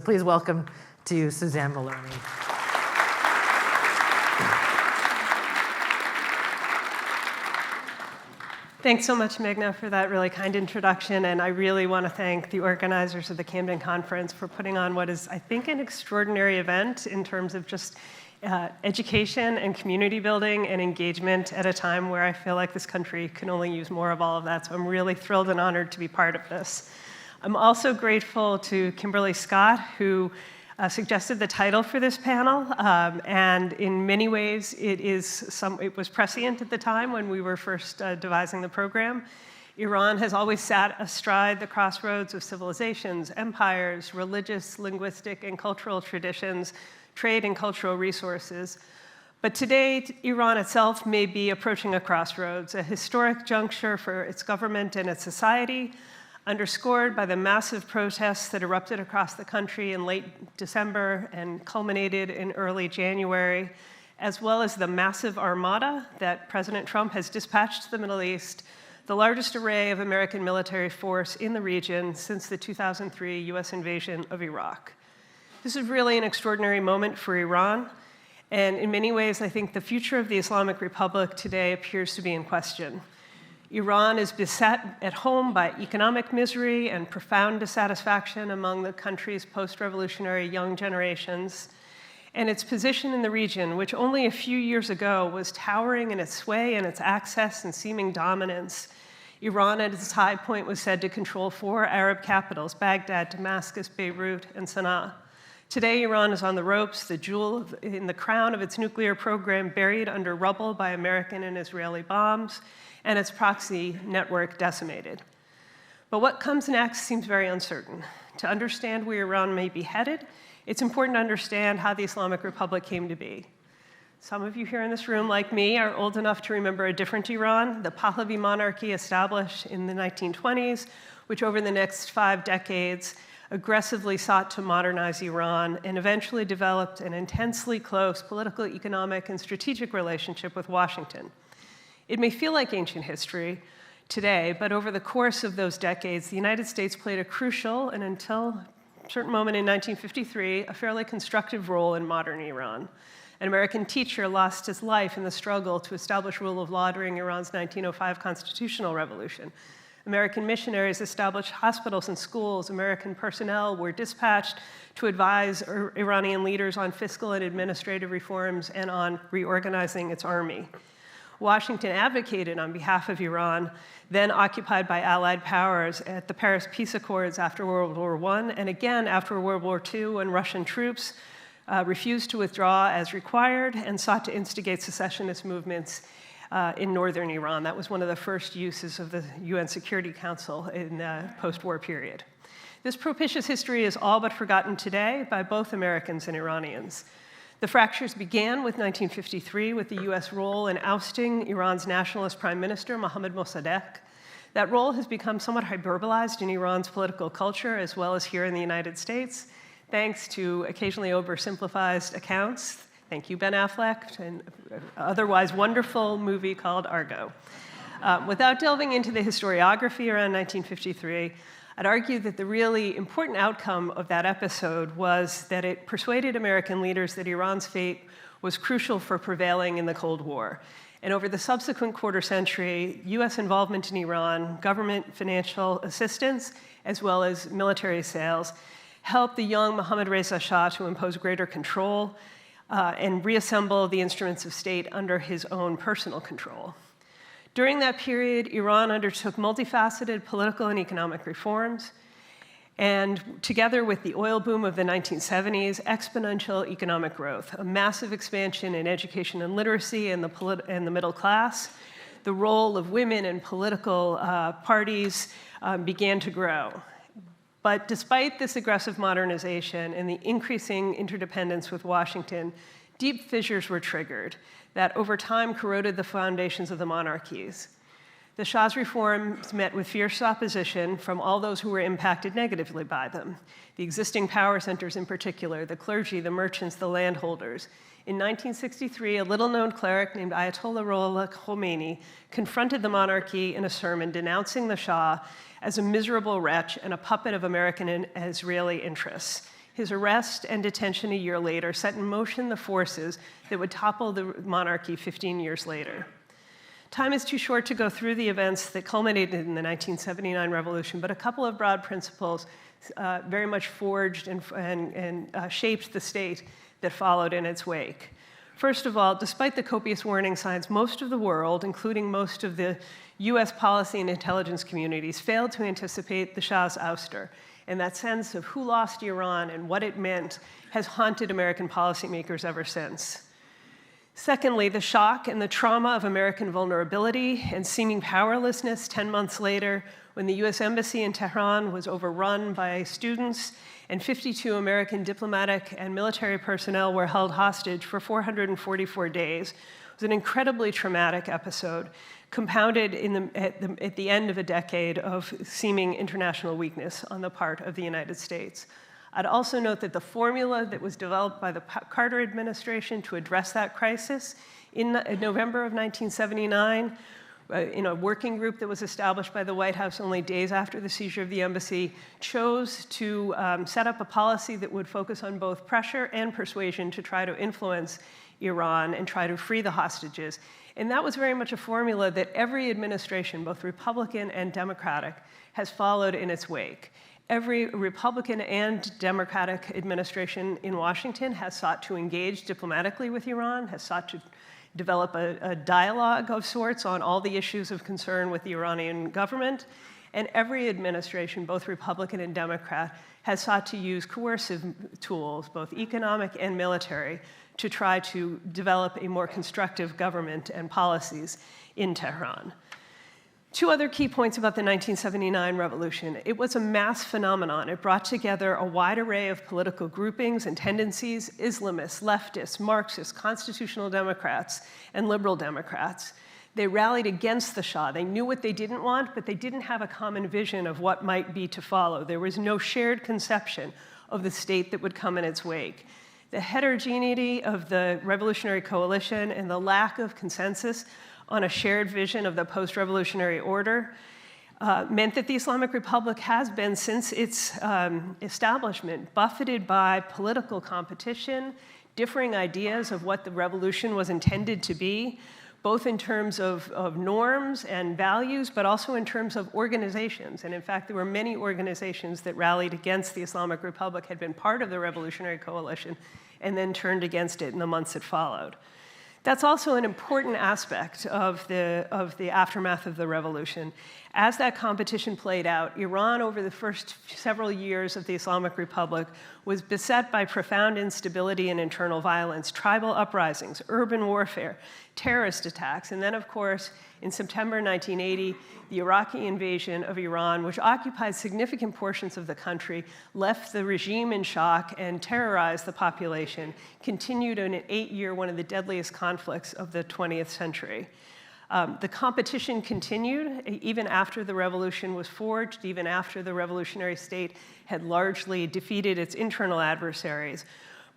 Please welcome to Suzanne Maloney. Thanks so much, Meghna, for that really kind introduction, and I really want to thank the organizers of the Camden Conference for putting on what is, I think, an extraordinary event in terms of just education and community building and engagement at a time where I feel like this country can only use more of all of that, so I'm really thrilled and honored to be part of this. I'm also grateful to Kimberly Scott, who suggested the title for this panel, and in many ways it was prescient at the time when we were first devising the program. Iran has always sat astride the crossroads of civilizations, empires, religious, linguistic, and cultural traditions, trade and cultural resources. But today, Iran itself may be approaching a crossroads, a historic juncture for its government and its society, underscored by the massive protests that erupted across the country in late December and culminated in early January, as well as the massive armada that President Trump has dispatched to the Middle East, the largest array of American military force in the region since the 2003 US invasion of Iraq. This is really an extraordinary moment for Iran, and in many ways, I think the future of the Islamic Republic today appears to be in question. Iran is beset at home by economic misery and profound dissatisfaction among the country's post-revolutionary young generations, and its position in the region, which only a few years ago was towering in its sway and its access and seeming dominance. Iran at its high point was said to control 4 Arab capitals: Baghdad, Damascus, Beirut, and Sana'a. Today, Iran is on the ropes, the jewel in the crown of its nuclear program buried under rubble by American and Israeli bombs, and its proxy network decimated. But what comes next seems very uncertain. To understand where Iran may be headed, it's important to understand how the Islamic Republic came to be. Some of you here in this room, like me, are old enough to remember a different Iran, the Pahlavi monarchy established in the 1920s, which over the next 5 decades aggressively sought to modernize Iran and eventually developed an intensely close political, economic, and strategic relationship with Washington. It may feel like ancient history today, but over the course of those decades, the United States played a crucial, and until a certain moment in 1953, a fairly constructive role in modern Iran. An American teacher lost his life in the struggle to establish rule of law during Iran's 1905 constitutional revolution. American missionaries established hospitals and schools. American personnel were dispatched to advise Iranian leaders on fiscal and administrative reforms and on reorganizing its army. Washington advocated on behalf of Iran, then occupied by Allied powers, at the Paris Peace Accords after World War I, and again after World War II, when Russian troops refused to withdraw as required and sought to instigate secessionist movements in northern Iran. That was one of the first uses of the UN Security Council in the post-war period. This propitious history is all but forgotten today by both Americans and Iranians. The fractures began with 1953 with the US role in ousting Iran's nationalist prime minister, Mohammad Mossadegh. That role has become somewhat hyperbolized in Iran's political culture, as well as here in the United States, thanks to occasionally oversimplified accounts. Thank you, Ben Affleck, and an otherwise wonderful movie called Argo. Without delving into the historiography around 1953, I'd argue that the really important outcome of that episode was that it persuaded American leaders that Iran's fate was crucial for prevailing in the Cold War. And over the subsequent quarter century, US involvement in Iran, government financial assistance, as well as military sales, helped the young Mohammad Reza Shah to impose greater control and reassemble the instruments of state under his own personal control. During that period, Iran undertook multifaceted political and economic reforms, and together with the oil boom of the 1970s, exponential economic growth, a massive expansion in education and literacy and the middle class, the role of women in political parties began to grow. But despite this aggressive modernization and the increasing interdependence with Washington, deep fissures were triggered that over time corroded the foundations of the monarchies. The Shah's reforms met with fierce opposition from all those who were impacted negatively by them. The existing power centers in particular, the clergy, the merchants, the landholders. In 1963, a little-known cleric named Ayatollah Ruhollah Khomeini confronted the monarchy in a sermon denouncing the Shah as a miserable wretch and a puppet of American and Israeli interests. His arrest and detention a year later set in motion the forces that would topple the monarchy 15 years later. Time is too short to go through the events that culminated in the 1979 revolution, but a couple of broad principles very much forged and shaped the state that followed in its wake. First of all, despite the copious warning signs, most of the world, including most of the US policy and intelligence communities, failed to anticipate the Shah's ouster. And that sense of who lost Iran and what it meant has haunted American policymakers ever since. Secondly, the shock and the trauma of American vulnerability and seeming powerlessness 10 months later, when the US Embassy in Tehran was overrun by students and 52 American diplomatic and military personnel were held hostage for 444 days, was an incredibly traumatic episode, compounded at the end of a decade of seeming international weakness on the part of the United States. I'd also note that the formula that was developed by the Carter administration to address that crisis in November of 1979, in a working group that was established by the White House only days after the seizure of the embassy, chose to set up a policy that would focus on both pressure and persuasion to try to influence Iran and try to free the hostages. And that was very much a formula that every administration, both Republican and Democratic, has followed in its wake. Every Republican and Democratic administration in Washington has sought to engage diplomatically with Iran, has sought to develop a dialogue of sorts on all the issues of concern with the Iranian government. And every administration, both Republican and Democrat, has sought to use coercive tools, both economic and military, to try to develop a more constructive government and policies in Tehran. Two other key points about the 1979 revolution. It was a mass phenomenon. It brought together a wide array of political groupings and tendencies: Islamists, leftists, Marxists, constitutional Democrats, and liberal Democrats. They rallied against the Shah. They knew what they didn't want, but they didn't have a common vision of what might be to follow. There was no shared conception of the state that would come in its wake. The heterogeneity of the revolutionary coalition and the lack of consensus on a shared vision of the post-revolutionary order meant that the Islamic Republic has been, since its establishment, buffeted by political competition, differing ideas of what the revolution was intended to be, both in terms of norms and values, but also in terms of organizations. And in fact, there were many organizations that rallied against the Islamic Republic, had been part of the revolutionary coalition, and then turned against it in the months that followed. That's also an important aspect of the aftermath of the revolution. As that competition played out, Iran, over the first several years of the Islamic Republic, was beset by profound instability and internal violence, tribal uprisings, urban warfare, terrorist attacks, and then, of course, in September 1980, the Iraqi invasion of Iran, which occupied significant portions of the country, left the regime in shock and terrorized the population, continued in an 8-year, one of the deadliest conflicts of the 20th century. The competition continued even after the revolution was forged, even after the revolutionary state had largely defeated its internal adversaries.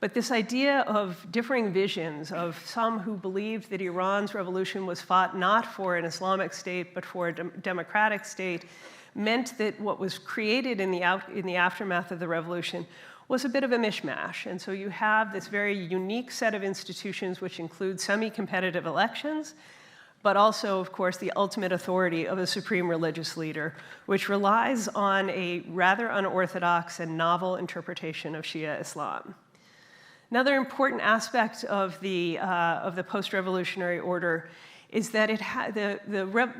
But this idea of differing visions, of some who believed that Iran's revolution was fought not for an Islamic state, but for a democratic state, meant that what was created in the aftermath of the revolution was a bit of a mishmash. And so you have this very unique set of institutions, which include semi-competitive elections, but also, of course, the ultimate authority of a supreme religious leader, which relies on a rather unorthodox and novel interpretation of Shia Islam. Another important aspect of the post-revolutionary order is that the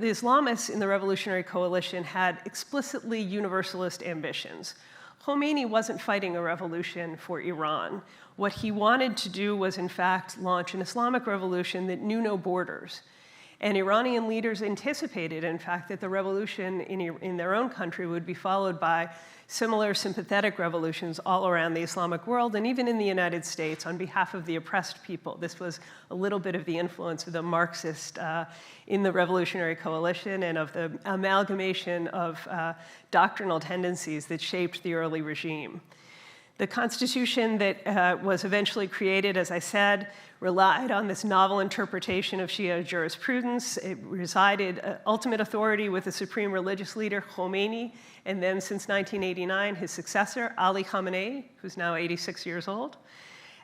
Islamists in the revolutionary coalition had explicitly universalist ambitions. Khomeini wasn't fighting a revolution for Iran. What he wanted to do was, in fact, launch an Islamic revolution that knew no borders. And Iranian leaders anticipated, in fact, that the revolution in their own country would be followed by similar sympathetic revolutions all around the Islamic world, and even in the United States on behalf of the oppressed people. This was a little bit of the influence of the Marxist in the revolutionary coalition and of the amalgamation of doctrinal tendencies that shaped the early regime. The constitution that was eventually created, as I said, relied on this novel interpretation of Shia jurisprudence. It resided ultimate authority with the supreme religious leader, Khomeini, and then since 1989, his successor, Ali Khamenei, who's now 86 years old.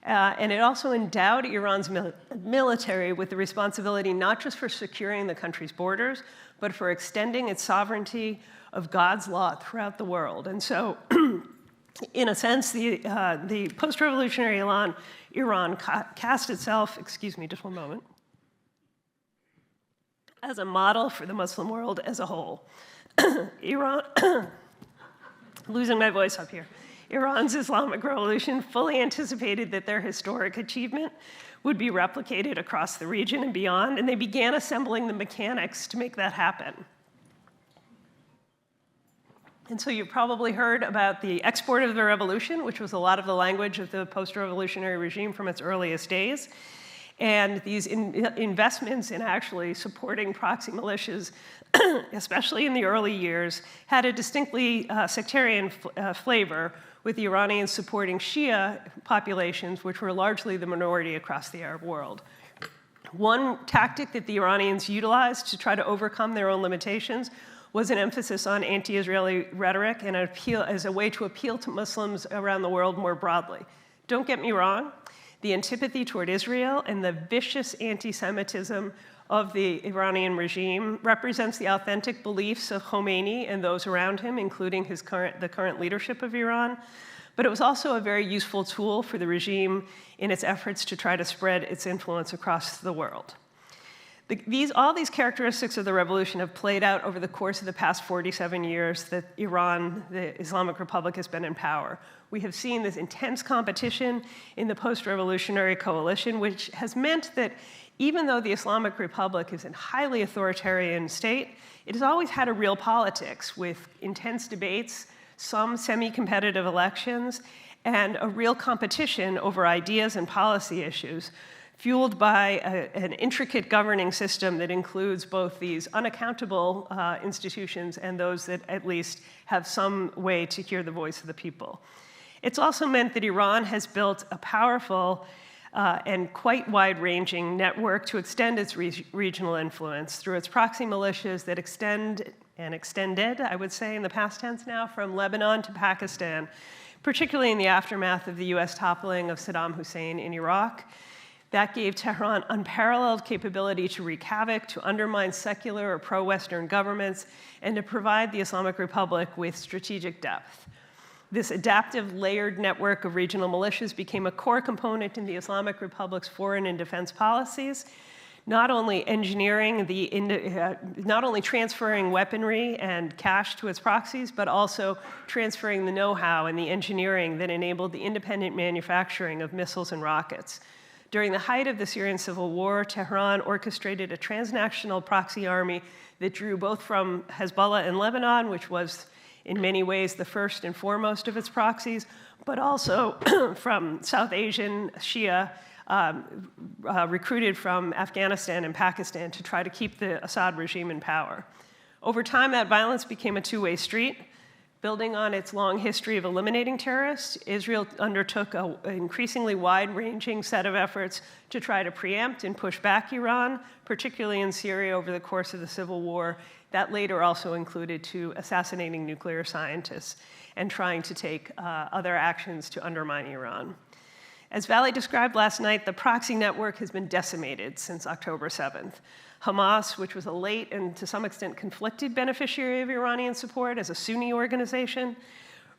And it also endowed Iran's military with the responsibility not just for securing the country's borders, but for extending its sovereignty of God's law throughout the world. And so, in a sense, the post-revolutionary Iran cast itself, excuse me, just one moment, as a model for the Muslim world as a whole. Iran, losing my voice up here. Iran's Islamic Revolution fully anticipated that their historic achievement would be replicated across the region and beyond, and they began assembling the mechanics to make that happen. And so you've probably heard about the export of the revolution, which was a lot of the language of the post-revolutionary regime from its earliest days. And these investments in actually supporting proxy militias, especially in the early years, had a distinctly sectarian flavor, with the Iranians supporting Shia populations, which were largely the minority across the Arab world. One tactic that the Iranians utilized to try to overcome their own limitations was an emphasis on anti-Israeli rhetoric and as a way to appeal to Muslims around the world more broadly. Don't get me wrong, the antipathy toward Israel and the vicious anti-Semitism of the Iranian regime represents the authentic beliefs of Khomeini and those around him, including the current leadership of Iran. But it was also a very useful tool for the regime in its efforts to try to spread its influence across the world. All these characteristics of the revolution have played out over the course of the past 47 years that Iran, the Islamic Republic, has been in power. We have seen this intense competition in the post-revolutionary coalition, which has meant that even though the Islamic Republic is a highly authoritarian state, it has always had a real politics with intense debates, some semi-competitive elections, and a real competition over ideas and policy issues, fueled by an intricate governing system that includes both these unaccountable institutions and those that at least have some way to hear the voice of the people. It's also meant that Iran has built a powerful and quite wide-ranging network to extend its regional influence through its proxy militias that extend and extended, I would say in the past tense now, from Lebanon to Pakistan, particularly in the aftermath of the US toppling of Saddam Hussein in Iraq. That gave Tehran unparalleled capability to wreak havoc, to undermine secular or pro-Western governments, and to provide the Islamic Republic with strategic depth. This adaptive, layered network of regional militias became a core component in the Islamic Republic's foreign and defense policies, not only transferring weaponry and cash to its proxies, but also transferring the know-how and the engineering that enabled the independent manufacturing of missiles and rockets. During the height of the Syrian civil war, Tehran orchestrated a transnational proxy army that drew both from Hezbollah in Lebanon, which was in many ways the first and foremost of its proxies, but also from South Asian Shia recruited from Afghanistan and Pakistan to try to keep the Assad regime in power. Over time, that violence became a two-way street. Building on its long history of eliminating terrorists, Israel undertook an increasingly wide-ranging set of efforts to try to preempt and push back Iran, particularly in Syria over the course of the civil war. That later also included to assassinating nuclear scientists and trying to take other actions to undermine Iran. As Valley described last night, the proxy network has been decimated since October 7th. Hamas, which was a late and to some extent conflicted beneficiary of Iranian support as a Sunni organization,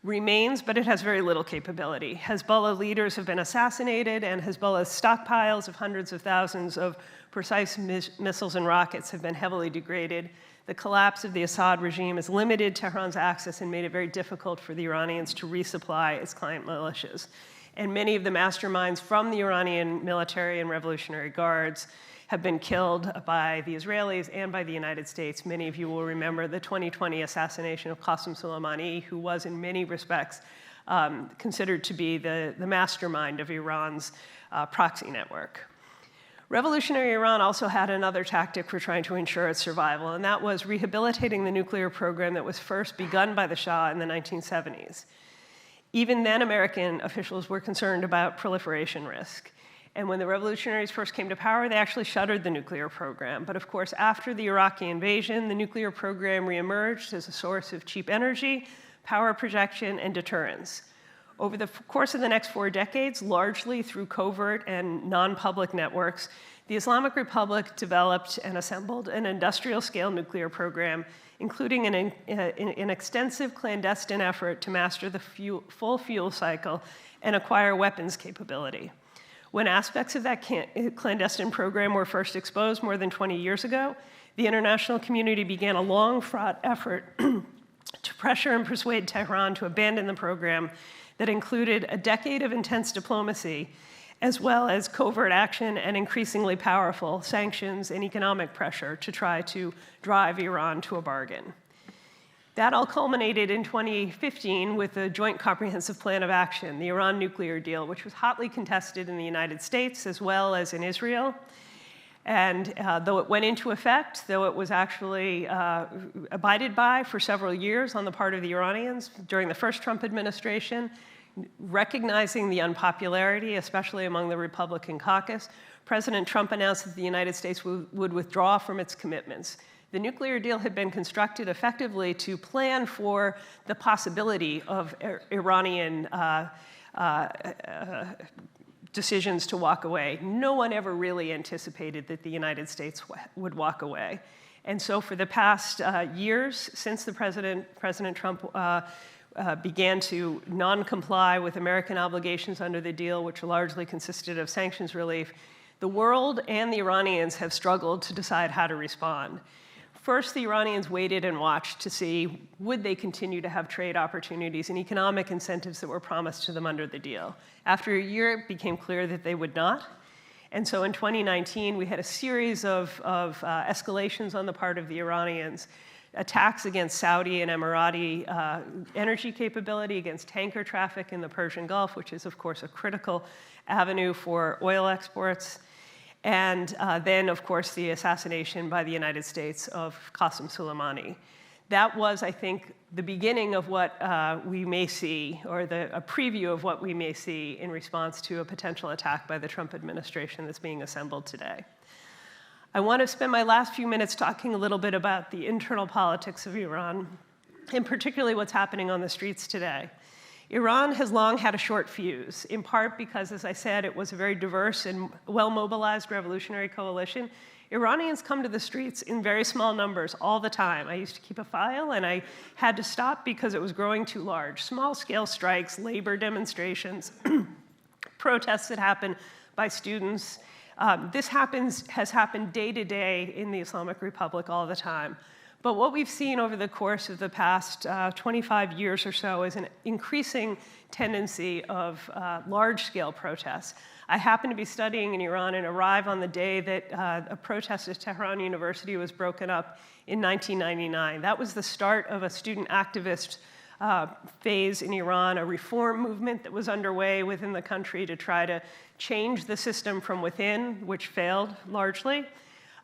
remains, but it has very little capability. Hezbollah leaders have been assassinated, and Hezbollah's stockpiles of hundreds of thousands of precise missiles and rockets have been heavily degraded. The collapse of the Assad regime has limited Tehran's access and made it very difficult for the Iranians to resupply its client militias. And many of the masterminds from the Iranian military and Revolutionary Guards have been killed by the Israelis and by the United States. Many of you will remember the 2020 assassination of Qasem Soleimani, who was in many respects considered to be the mastermind of Iran's proxy network. Revolutionary Iran also had another tactic for trying to ensure its survival, and that was rehabilitating the nuclear program that was first begun by the Shah in the 1970s. Even then, American officials were concerned about proliferation risk. And when the revolutionaries first came to power, they actually shuttered the nuclear program. But of course, after the Iraqi invasion, the nuclear program reemerged as a source of cheap energy, power projection, and deterrence. Over the course of the next 4 decades, largely through covert and non-public networks, the Islamic Republic developed and assembled an industrial-scale nuclear program, including an extensive clandestine effort to master the full fuel cycle and acquire weapons capability. When aspects of that clandestine program were first exposed more than 20 years ago, the international community began a long-fought effort to pressure and persuade Tehran to abandon the program that included a decade of intense diplomacy, as well as covert action and increasingly powerful sanctions and economic pressure to try to drive Iran to a bargain. That all culminated in 2015 with the Joint Comprehensive Plan of Action, the Iran nuclear deal, which was hotly contested in the United States as well as in Israel. And though it went into effect, though it was actually abided by for several years on the part of the Iranians during the first Trump administration, recognizing the unpopularity, especially among the Republican caucus, President Trump announced that the United States would withdraw from its commitments. The nuclear deal had been constructed effectively to plan for the possibility of Iranian decisions to walk away. No one ever really anticipated that the United States would walk away. And so for the past years, since President Trump began to non-comply with American obligations under the deal, which largely consisted of sanctions relief, the world and the Iranians have struggled to decide how to respond. First, the Iranians waited and watched to see would they continue to have trade opportunities and economic incentives that were promised to them under the deal. After a year, it became clear that they would not. And so in 2019, we had a series of escalations on the part of the Iranians, attacks against Saudi and Emirati energy capability, against tanker traffic in the Persian Gulf, which is, of course, a critical avenue for oil exports. And then, of course, the assassination by the United States of Qasem Soleimani. That was, I think, the beginning of what we may see, or a preview of what we may see in response to a potential attack by the Trump administration that's being assembled today. I want to spend my last few minutes talking a little bit about the internal politics of Iran, and particularly what's happening on the streets today. Iran has long had a short fuse, in part because, as I said, it was a very diverse and well-mobilized revolutionary coalition. Iranians come to the streets in very small numbers all the time. I used to keep a file, and I had to stop because it was growing too large. Small-scale strikes, labor demonstrations, protests that happen by students. This has happened day to day in the Islamic Republic all the time. But what we've seen over the course of the past 25 years or so is an increasing tendency of large-scale protests. I happened to be studying in Iran and arrive on the day that a protest at Tehran University was broken up in 1999. That was the start of a student activist phase in Iran, a reform movement that was underway within the country to try to change the system from within, which failed largely.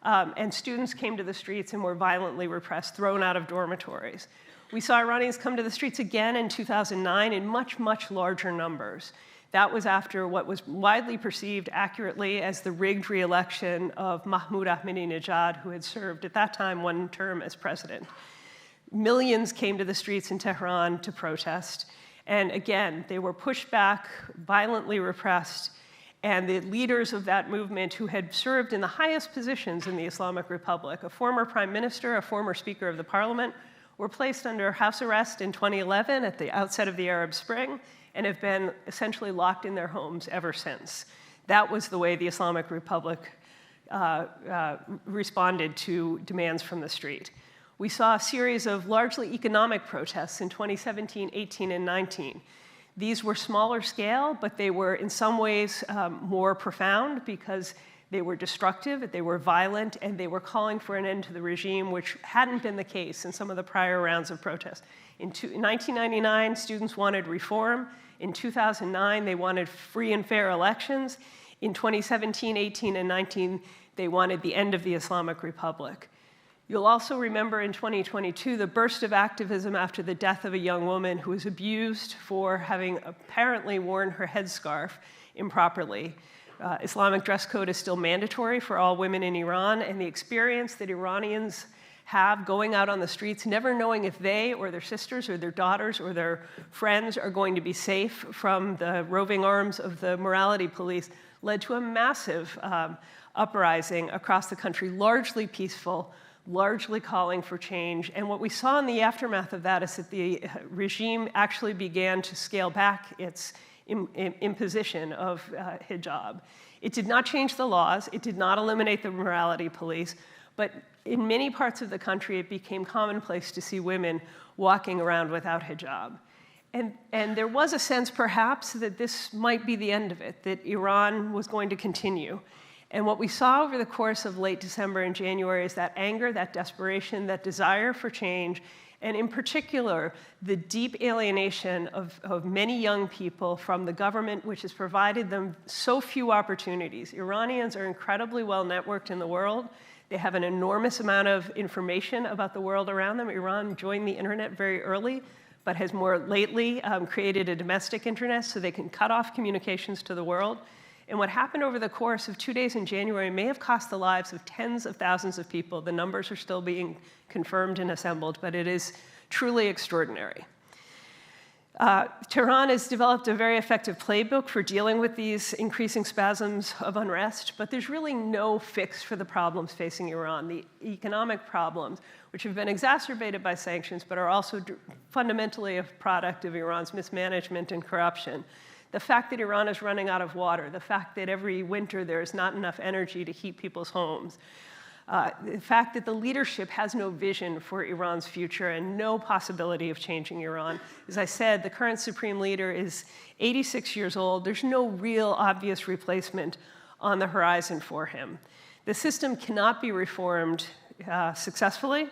And students came to the streets and were violently repressed, thrown out of dormitories. We saw Iranians come to the streets again in 2009 in much, much larger numbers. That was after what was widely perceived accurately as the rigged re-election of Mahmoud Ahmadinejad, who had served at that time 1 term as president. Millions came to the streets in Tehran to protest. And again, they were pushed back, violently repressed, and the leaders of that movement, who had served in the highest positions in the Islamic Republic, a former prime minister, a former speaker of the parliament, were placed under house arrest in 2011 at the outset of the Arab Spring and have been essentially locked in their homes ever since. That was the way the Islamic Republic responded to demands from the street. We saw a series of largely economic protests in 2017, 18, and 19. These were smaller scale, but they were in some ways more profound because they were destructive, they were violent, and they were calling for an end to the regime, which hadn't been the case in some of the prior rounds of protests. In 1999, students wanted reform. In 2009, they wanted free and fair elections. In 2017, 18, and 19, they wanted the end of the Islamic Republic. You'll also remember in 2022 the burst of activism after the death of a young woman who was abused for having apparently worn her headscarf improperly. Islamic dress code is still mandatory for all women in Iran, and the experience that Iranians have going out on the streets, never knowing if they or their sisters or their daughters or their friends are going to be safe from the roving arms of the morality police, led to a massive uprising across the country, largely peaceful, largely calling for change. And what we saw in the aftermath of that is that the regime actually began to scale back its imposition of hijab. It did not change the laws. It did not eliminate the morality police. But in many parts of the country, it became commonplace to see women walking around without hijab. And there was a sense, perhaps, that this might be the end of it, that Iran was going to continue. And what we saw over the course of late December and January is that anger, that desperation, that desire for change, and in particular, the deep alienation of many young people from the government, which has provided them so few opportunities. Iranians are incredibly well networked in the world. They have an enormous amount of information about the world around them. Iran joined the internet very early, but has more lately created a domestic internet so they can cut off communications to the world. And what happened over the course of 2 days in January may have cost the lives of tens of thousands of people. The numbers are still being confirmed and assembled, but it is truly extraordinary. Tehran has developed a very effective playbook for dealing with these increasing spasms of unrest, but there's really no fix for the problems facing Iran, the economic problems, which have been exacerbated by sanctions, but are also fundamentally a product of Iran's mismanagement and corruption. The fact that Iran is running out of water, the fact that every winter there is not enough energy to heat people's homes, the fact that the leadership has no vision for Iran's future and no possibility of changing Iran. As I said, the current supreme leader is 86 years old. There's no real obvious replacement on the horizon for him. The system cannot be reformed successfully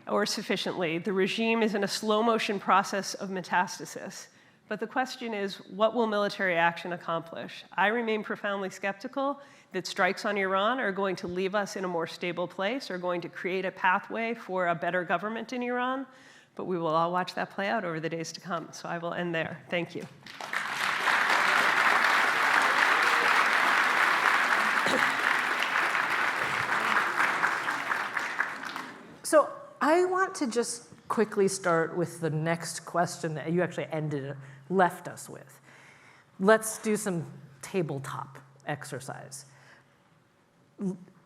or sufficiently. The regime is in a slow motion process of metastasis. But the question is, what will military action accomplish? I remain profoundly skeptical that strikes on Iran are going to leave us in a more stable place or going to create a pathway for a better government in Iran. But we will all watch that play out over the days to come. So I will end there. Thank you. So I want to just quickly start with the next question that you actually left us with. Let's do some tabletop exercise.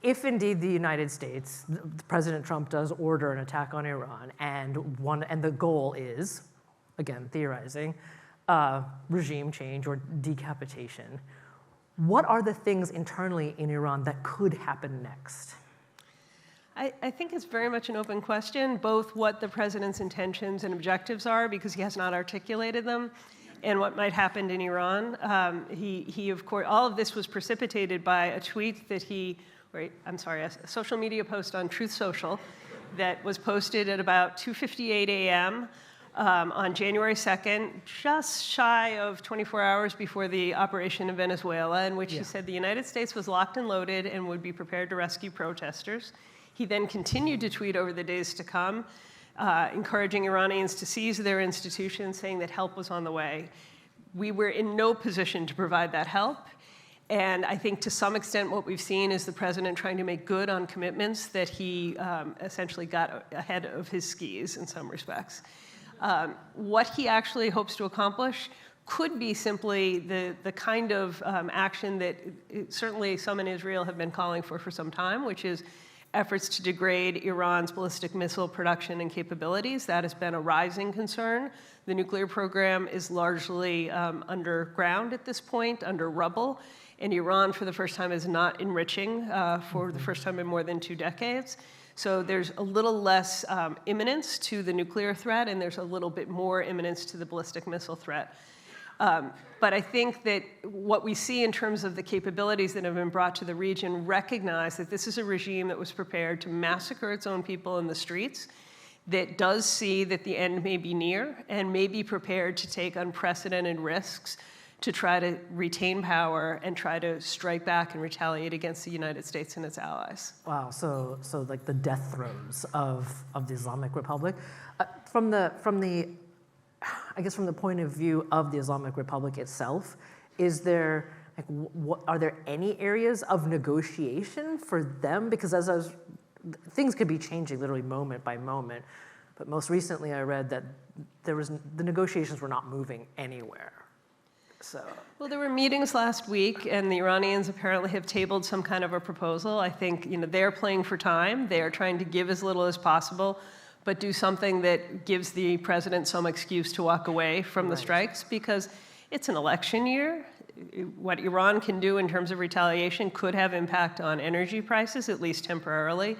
If indeed the United States, President Trump does order an attack on Iran, and the goal is, again, theorizing, regime change or decapitation, what are the things internally in Iran that could happen next? I think it's very much an open question, both what the president's intentions and objectives are, because he has not articulated them, and what might happen in Iran. Of course, all of this was precipitated by a tweet that a social media post on Truth Social that was posted at about 2:58 a.m. On January 2nd, just shy of 24 hours before the operation in Venezuela, in which he said the United States was locked and loaded and would be prepared to rescue protesters. He then continued to tweet over the days to come, encouraging Iranians to seize their institutions, saying that help was on the way. We were in no position to provide that help. And I think to some extent what we've seen is the president trying to make good on commitments that he essentially got ahead of his skis in some respects. What he actually hopes to accomplish could be simply the kind of action that certainly some in Israel have been calling for some time, which is efforts to degrade Iran's ballistic missile production and capabilities. That has been a rising concern. The nuclear program is largely underground at this point, under rubble, and Iran, for the first time, is not enriching for the first time in more than 2 decades. So there's a little less imminence to the nuclear threat, and there's a little bit more imminence to the ballistic missile threat. But I think that what we see in terms of the capabilities that have been brought to the region recognize that this is a regime that was prepared to massacre its own people in the streets, that does see that the end may be near, and may be prepared to take unprecedented risks to try to retain power and try to strike back and retaliate against the United States and its allies. Wow, so like the death throes of the Islamic Republic. From the point of view of the Islamic Republic itself, is there, are there any areas of negotiation for them? Because things could be changing literally moment by moment, but most recently I read that the negotiations were not moving anywhere. So. Well, there were meetings last week, and the Iranians apparently have tabled some kind of a proposal. I think they're playing for time. They are trying to give as little as possible, but do something that gives the president some excuse to walk away from the strikes, because it's an election year. What Iran can do in terms of retaliation could have impact on energy prices, at least temporarily.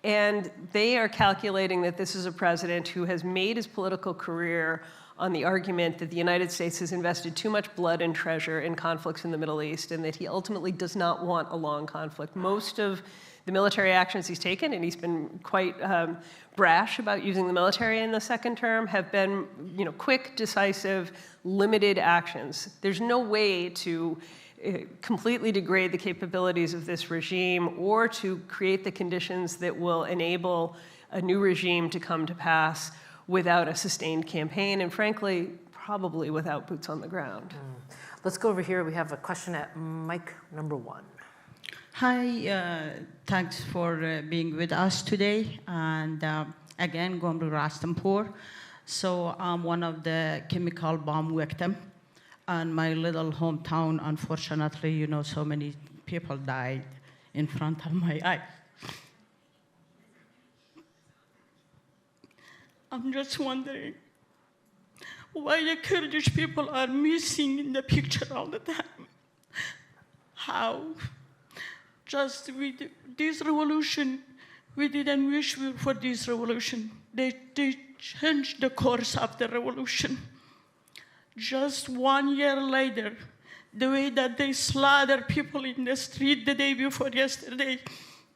And they are calculating that this is a president who has made his political career on the argument that the United States has invested too much blood and treasure in conflicts in the Middle East, and that he ultimately does not want a long conflict. Most of the military actions he's taken, and he's been quite brash about using the military in the second term, have been quick, decisive, limited actions. There's no way to completely degrade the capabilities of this regime or to create the conditions that will enable a new regime to come to pass without a sustained campaign, and frankly, probably without boots on the ground. Let's go over here. We have a question at mic number 1. Hi, thanks for being with us today. And again, going to Rastampur. So I'm one of the chemical bomb victims. And my little hometown, unfortunately, so many people died in front of my eyes. I'm just wondering why the Kurdish people are missing in the picture all the time. How? Just with this revolution, we didn't wish for this revolution. They changed the course of the revolution. Just 1 year later, the way that they slaughter people in the street the day before yesterday,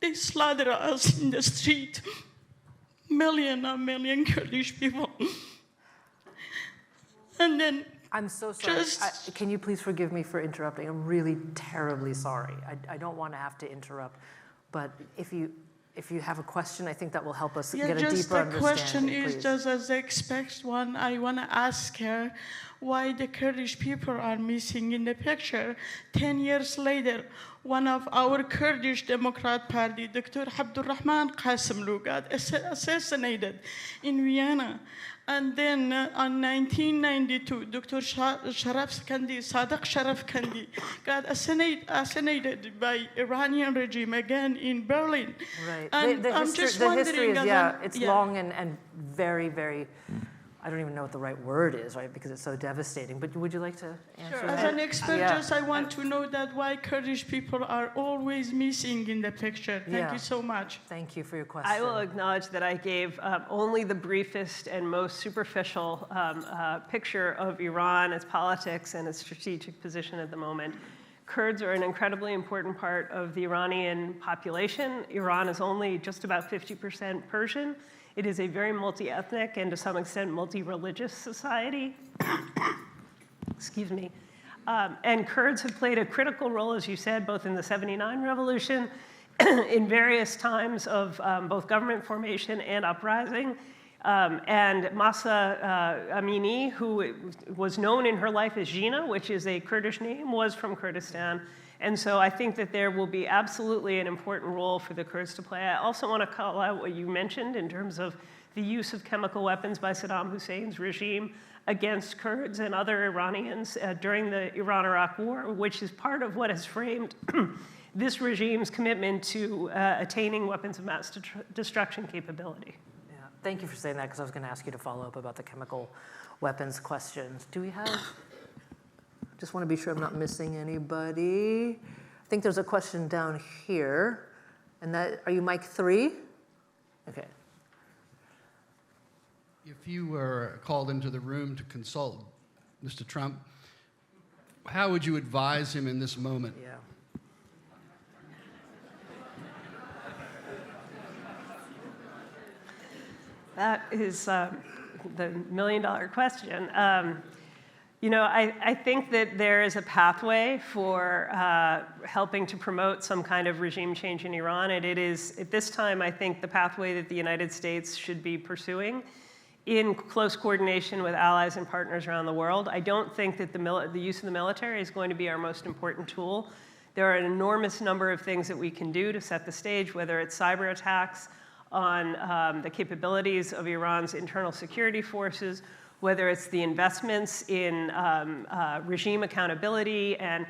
they slaughter us in the street. Million Kurdish people. And then I'm so sorry. Can you please forgive me for interrupting? I'm really terribly sorry. I don't want to have to interrupt, but if you have a question, I think that will help us get a deeper understanding. The question is please. just as the expect one. I want to ask her why the Kurdish people are missing in the picture. 10 years later, one of our Kurdish Democrat Party, Dr. Abdurrahman Qasimlu, got assassinated in Vienna. And then in 1992, Dr. Sadiq Sharaf Kandi got assassinated by Iranian regime again in Berlin. Right. And the I'm history, just the wondering, history is, it's long and very, very, I don't even know what the right word is, right? Because it's so devastating. But would you like to answer that? As an expert, I want to know that why Kurdish people are always missing in the picture. Thank you so much. Thank you for your question. I will acknowledge that I gave only the briefest and most superficial picture of Iran, its politics, and its strategic position at the moment. Kurds are an incredibly important part of the Iranian population. Iran is only just about 50% Persian. It is a very multi-ethnic and to some extent multi-religious society. Excuse me. And Kurds have played a critical role, as you said, both in the '79 revolution, in various times of both government formation and uprising. And Mahsa Amini, who was known in her life as Jina, which is a Kurdish name, was from Kurdistan. And so I think that there will be absolutely an important role for the Kurds to play. I also want to call out what you mentioned in terms of the use of chemical weapons by Saddam Hussein's regime against Kurds and other Iranians during the Iran-Iraq War, which is part of what has framed this regime's commitment to attaining weapons of mass destruction capability. Yeah. Thank you for saying that, because I was going to ask you to follow up about the chemical weapons questions. Do we have... Just want to be sure I'm not missing anybody. I think there's a question down here. And that, are you mic 3? Okay. If you were called into the room to consult Mr. Trump, how would you advise him in this moment? Yeah. That is the million-dollar question. I think that there is a pathway for helping to promote some kind of regime change in Iran, and it is, at this time, I think the pathway that the United States should be pursuing in close coordination with allies and partners around the world. I don't think that the use of the military is going to be our most important tool. There are an enormous number of things that we can do to set the stage, whether it's cyber attacks on the capabilities of Iran's internal security forces, whether it's the investments in regime accountability and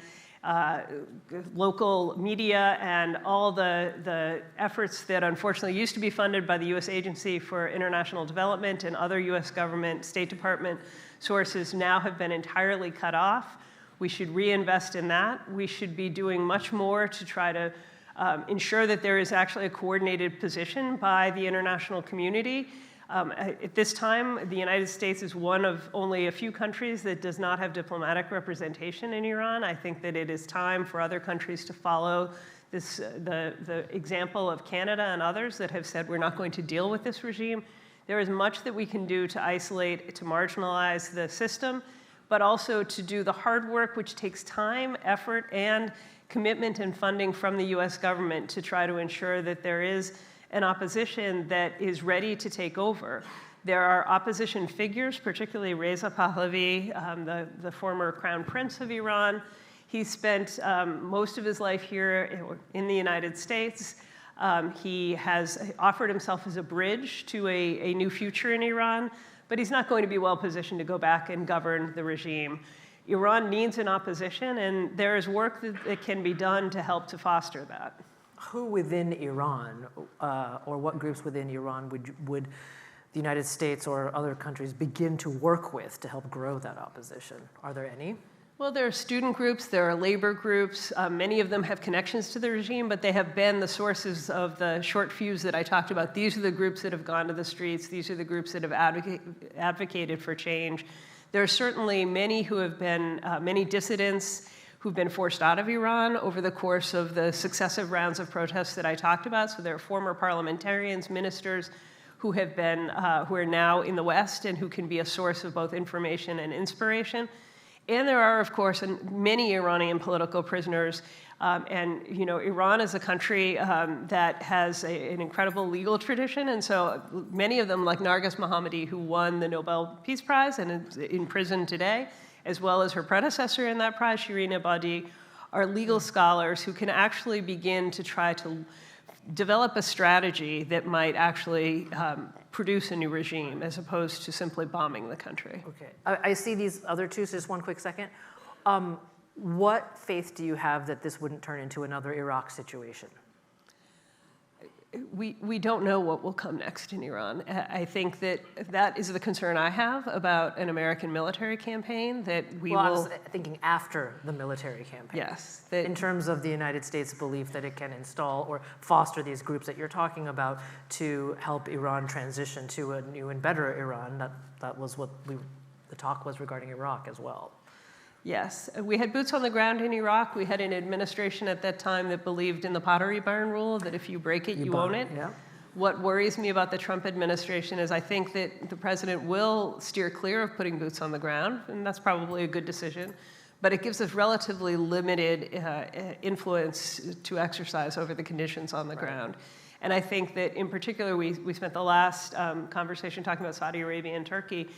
local media and all the efforts that unfortunately used to be funded by the U.S. Agency for International Development and other U.S. government, State Department sources now have been entirely cut off. We should reinvest in that. We should be doing much more to try to ensure that there is actually a coordinated position by the international community. At this time, the United States is one of only a few countries that does not have diplomatic representation in Iran. I think that it is time for other countries to follow the example of Canada and others that have said we're not going to deal with this regime. There is much that we can do to isolate, to marginalize the system, but also to do the hard work, which takes time, effort, and commitment and funding from the US government to try to ensure that there is an opposition that is ready to take over. There are opposition figures, particularly Reza Pahlavi, the former crown prince of Iran. He spent most of his life here in the United States. He has offered himself as a bridge to a new future in Iran, but he's not going to be well positioned to go back and govern the regime. Iran needs an opposition, and there is work that can be done to help to foster that. Who within Iran, or what groups within Iran would the United States or other countries begin to work with to help grow that opposition? Are there any? Well, there are student groups, there are labor groups. Many of them have connections to the regime, but they have been the sources of the short fuse that I talked about. These are the groups that have gone to the streets. These are the groups that have advocated for change. There are certainly many who have been, many dissidents who've been forced out of Iran over the course of the successive rounds of protests that I talked about. So there are former parliamentarians, ministers who have been, who are now in the West and who can be a source of both information and inspiration. And there are, of course, many Iranian political prisoners. And Iran is a country that has an incredible legal tradition. And so many of them, like Narges Mohammadi, who won the Nobel Peace Prize and is in prison today, as well as her predecessor in that prize, Shirin Ebadi, are legal scholars who can actually begin to try to develop a strategy that might actually produce a new regime as opposed to simply bombing the country. Okay. I see these other two, so just one quick second. What faith do you have that this wouldn't turn into another Iraq situation? We don't know what will come next in Iran. I think that is the concern I have about an American military campaign, that we will... I was thinking after the military campaign. Yes. In terms of the United States' belief that it can install or foster these groups that you're talking about to help Iran transition to a new and better Iran. That was what the talk was regarding Iraq as well. Yes, we had boots on the ground in Iraq. We had an administration at that time that believed in the pottery barn rule, that if you break it, you own it. Yeah. What worries me about the Trump administration is I think that the president will steer clear of putting boots on the ground, and that's probably a good decision. But it gives us relatively limited influence to exercise over the conditions on the ground. And I think that in particular, we spent the last conversation talking about Saudi Arabia and Turkey.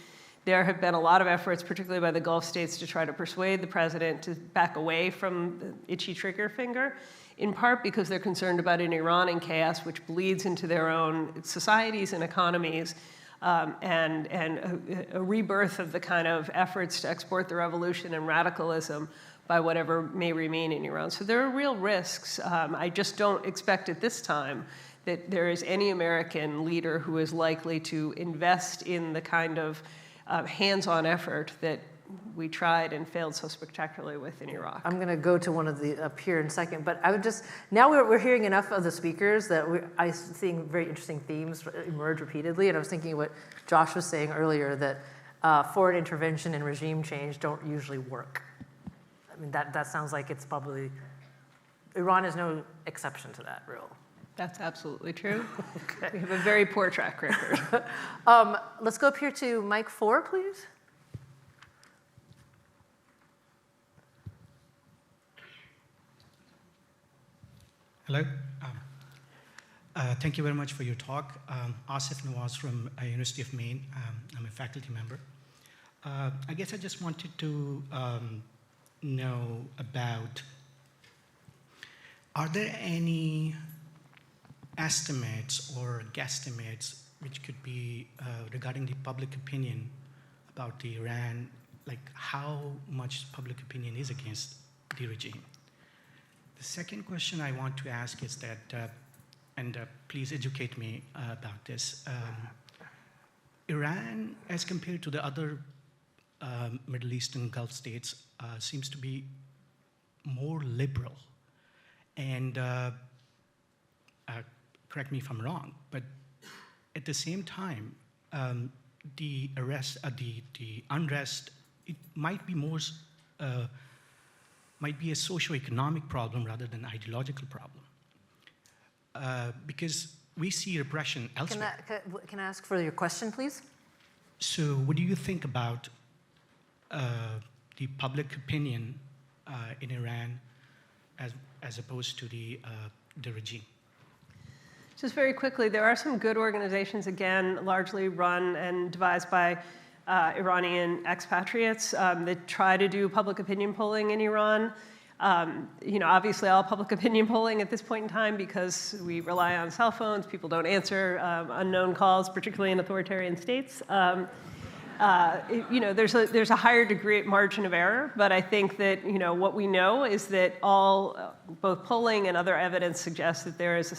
There have been a lot of efforts, particularly by the Gulf states, to try to persuade the president to back away from the itchy trigger finger, in part because they're concerned about an Iran in chaos, which bleeds into their own societies and economies, and a rebirth of the kind of efforts to export the revolution and radicalism by whatever may remain in Iran. So there are real risks. I just don't expect at this time that there is any American leader who is likely to invest in the kind of hands-on effort that we tried and failed so spectacularly with in Iraq. I'm going to go to one of the up here in a second, but I would just, now we're hearing enough of the speakers that I'm seeing very interesting themes emerge repeatedly, and I was thinking what Josh was saying earlier, that foreign intervention and regime change don't usually work. I mean, that sounds like it's probably, Iran is no exception to that rule. That's absolutely true. Okay. We have a very poor track record. Let's go up here to mic 4, please. Hello. Thank you very much for your talk. Asif Nawaz from University of Maine. I'm a faculty member. I guess I just wanted to know about, are there any estimates or guesstimates which could be regarding the public opinion about the Iran, like how much public opinion is against the regime? The second question I want to ask is that, and please educate me about this, Iran, as compared to the other Middle Eastern Gulf states, seems to be more liberal. And correct me if I'm wrong, but at the same time, the unrest, it might be more, might be a socio-economic problem rather than ideological problem. Because we see repression elsewhere. Can I ask for your question, please? So what do you think about the public opinion in Iran as opposed to the regime? Just very quickly, there are some good organizations, again, largely run and devised by Iranian expatriates that try to do public opinion polling in Iran. Obviously all public opinion polling at this point in time, because we rely on cell phones, people don't answer unknown calls, particularly in authoritarian states. There's a higher degree margin of error, but I think that what we know is that both polling and other evidence suggests that there is a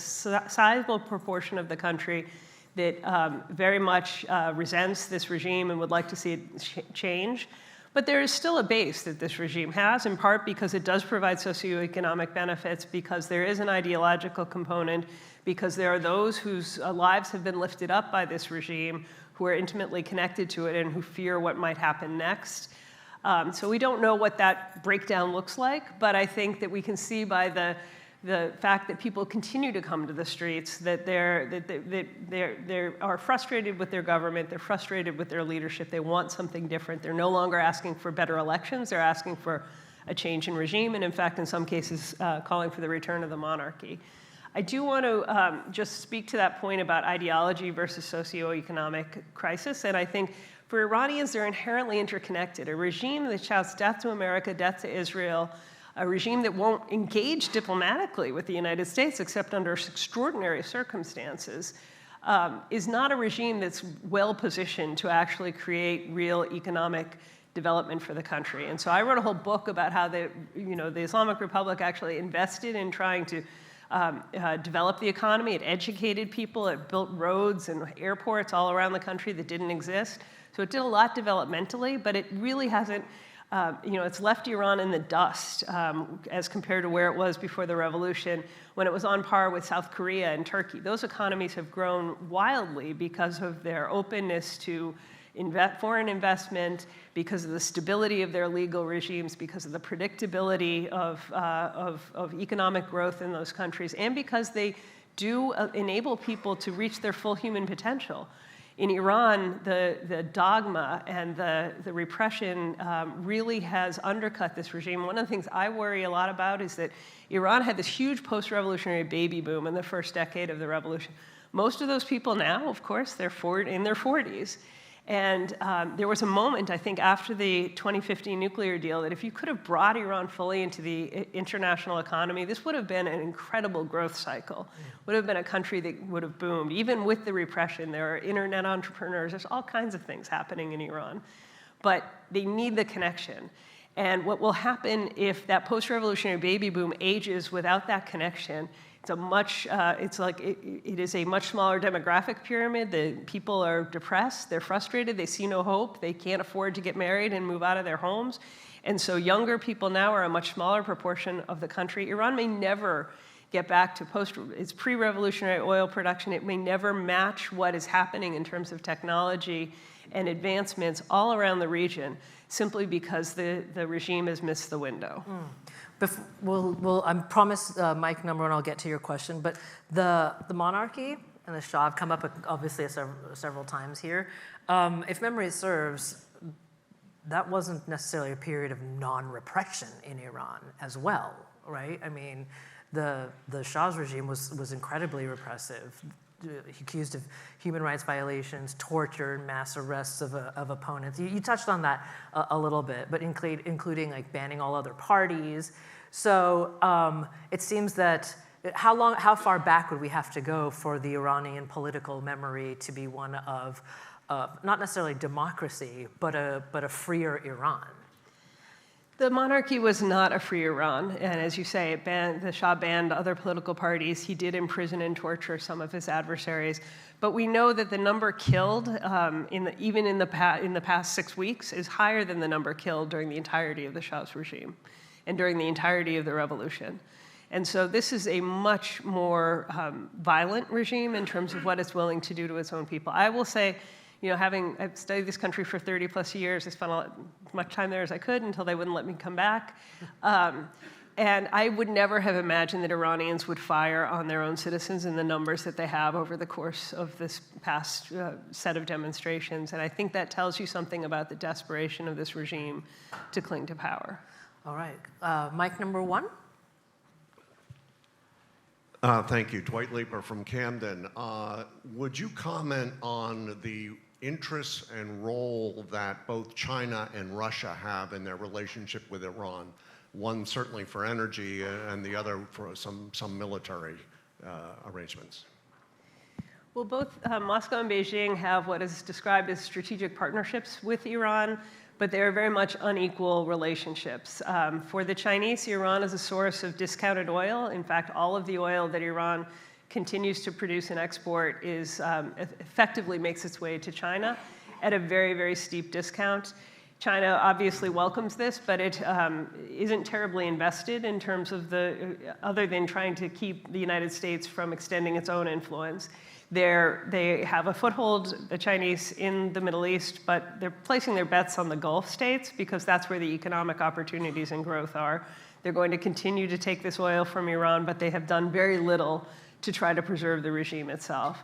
sizable proportion of the country that very much resents this regime and would like to see it change. But there is still a base that this regime has, in part because it does provide socioeconomic benefits, because there is an ideological component, because there are those whose lives have been lifted up by this regime, who are intimately connected to it and who fear what might happen next. So we don't know what that breakdown looks like, but I think that we can see by the fact that people continue to come to the streets, that they are frustrated with their government, they're frustrated with their leadership, they want something different. They're no longer asking for better elections, they're asking for a change in regime, and in fact, in some cases, calling for the return of the monarchy. I do want to just speak to that point about ideology versus socioeconomic crisis, and I think for Iranians, they're inherently interconnected. A regime that shouts death to America, death to Israel, a regime that won't engage diplomatically with the United States except under extraordinary circumstances, is not a regime that's well positioned to actually create real economic development for the country. And so I wrote a whole book about how the Islamic Republic actually invested in trying to develop the economy. It educated people. It built roads and airports all around the country that didn't exist. So it did a lot developmentally, but it really hasn't, it's left Iran in the dust as compared to where it was before the revolution, when it was on par with South Korea and Turkey. Those economies have grown wildly because of their openness to foreign investment, because of the stability of their legal regimes, because of the predictability of economic growth in those countries, and because they do enable people to reach their full human potential. In Iran, the dogma and the repression really has undercut this regime. One of the things I worry a lot about is that Iran had this huge post-revolutionary baby boom in the first decade of the revolution. Most of those people now, of course, they're in their 40s. And there was a moment, I think, after the 2015 nuclear deal that if you could have brought Iran fully into the international economy, this would have been an incredible growth cycle. Would have been a country that would have boomed. Even with the repression, there are internet entrepreneurs. There's all kinds of things happening in Iran. But they need the connection. And what will happen if that post-revolutionary baby boom ages without that connection? It is a much smaller demographic pyramid. The people are depressed, they're frustrated, they see no hope, they can't afford to get married and move out of their homes. And so younger people now are a much smaller proportion of the country. Iran may never get back to its pre-revolutionary oil production. It may never match what is happening in terms of technology and advancements all around the region, simply because the regime has missed the window. I promise, Mike, number one, I'll get to your question, but the monarchy and the Shah have come up obviously several times here. If memory serves, that wasn't necessarily a period of non-repression in Iran as well, right? I mean, the Shah's regime was incredibly repressive, accused of human rights violations, torture, mass arrests of opponents. You touched on that a little bit, but including like banning all other parties. So it seems that how far back would we have to go for the Iranian political memory to be one of not necessarily democracy, but a freer Iran? The monarchy was not a free Iran, and as you say, the Shah banned other political parties. He did imprison and torture some of his adversaries, but we know that the number killed, even in the past 6 weeks, is higher than the number killed during the entirety of the Shah's regime, and during the entirety of the revolution. And so this is a much more violent regime in terms of what it's willing to do to its own people. I will say, I've studied this country for 30 plus years. I spent as much time there as I could until they wouldn't let me come back. And I would never have imagined that Iranians would fire on their own citizens in the numbers that they have over the course of this past set of demonstrations. And I think that tells you something about the desperation of this regime to cling to power. All right, mic number 1. Thank you. Dwight Leeper from Camden. Would you comment on the interests and role that both China and Russia have in their relationship with Iran? One certainly for energy and the other for some military arrangements. Well, both Moscow and Beijing have what is described as strategic partnerships with Iran, but they are very much unequal relationships. For the Chinese, Iran is a source of discounted oil. In fact, all of the oil that Iran continues to produce and export is effectively makes its way to China at a very, very steep discount. China obviously welcomes this, but it isn't terribly invested in terms of other than trying to keep the United States from extending its own influence. They have a foothold, the Chinese, in the Middle East, but they're placing their bets on the Gulf states because that's where the economic opportunities and growth are. They're going to continue to take this oil from Iran, but they have done very little to try to preserve the regime itself.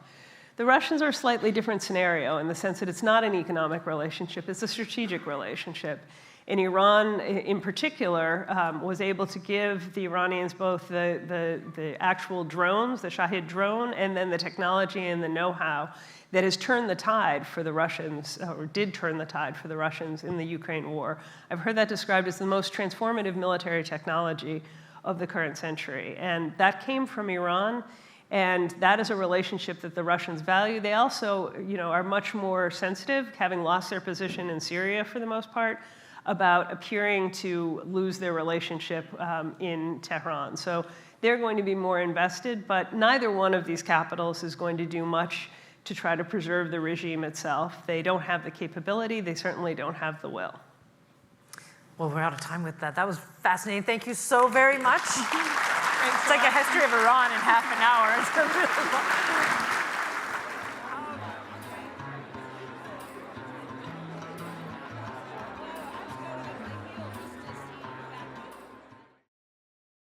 The Russians are a slightly different scenario in the sense that it's not an economic relationship, it's a strategic relationship. And Iran, in particular, was able to give the Iranians both the actual drones, the Shahid drone, and then the technology and the know-how that has turned the tide for the Russians, or did turn the tide for the Russians in the Ukraine war. I've heard that described as the most transformative military technology of the current century. And that came from Iran. And that is a relationship that the Russians value. They also, are much more sensitive, having lost their position in Syria for the most part, about appearing to lose their relationship in Tehran. So they're going to be more invested, but neither one of these capitals is going to do much to try to preserve the regime itself. They don't have the capability. They certainly don't have the will. Well, we're out of time with that. That was fascinating. Thank you so very much. It's like a history of Iran in half an hour. It's really